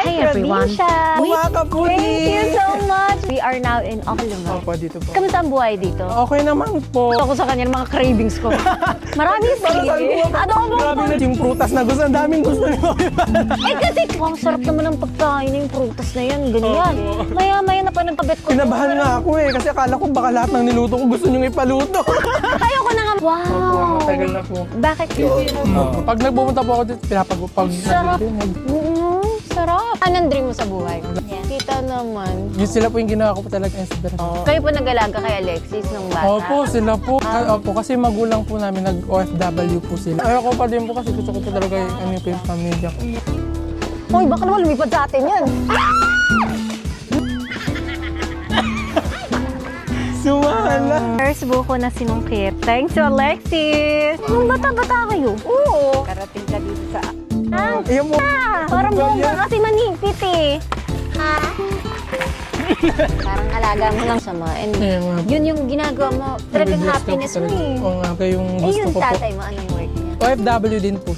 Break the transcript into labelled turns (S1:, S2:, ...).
S1: Hi everyone.
S2: Mga kapudi!
S1: Thank you so much. We are now in Ocliman.
S2: Opo, dito po.
S1: Kamusta ang buhay dito?
S2: Okay naman po.
S1: Ako sa kanya ng mga cravings ko. Maraming sili. Adobo
S2: Grabe na yung prutas na gusto. Ang daming gusto niyo.
S1: Eh kasi ang sarap naman ng pagkain ng prutas na yan. Ganyan. Maya-maya na pa nagpabet ko.
S2: Kinabahan nga ako eh. Kasi akala ko baka lahat ng niluto ko gusto niyo ipaluto.
S1: Ayoko na nga.
S2: Opo,
S1: Wow.
S2: matagal na po.
S1: Bakit?
S2: Pag nagpupunta po ako dito, pinapag...
S1: Sarap. Sarap. Anong dream mo sa buhay? Kita naman.
S2: Yun sila po yung ginawa ko po talaga inspiration.
S1: Kayo po nag-alaga kay Alexis nung bata?
S2: Opo, sila po. Opo, kasi magulang po namin, nag-OFW po sila. Ayoko pa din po kasi gusto ko po talaga yung pamilya ko.
S1: Uy, baka naman lumipad sa atin yan.
S2: Sumala!
S1: First buko na sinungkit. Thanks to Alexis. Nung bata-bata kayo? Oo.
S3: Karating ka dito sa...
S2: Ayun mo.
S1: Parang
S2: Ano ba
S1: bomba
S2: yan?
S1: kasi manipit eh. Parang alaga mo lang sama. And
S2: Ayun nga.
S1: yun yung ginagawa mo. Talagang
S2: Nabibigyan ko
S1: happiness
S2: po
S1: mo
S2: talaga.
S1: eh.
S2: Oo nga, kaya yung
S1: Eh
S2: gusto
S1: yung
S2: ko po.
S1: tatay mo, ano yung work niya?
S2: OFW din po.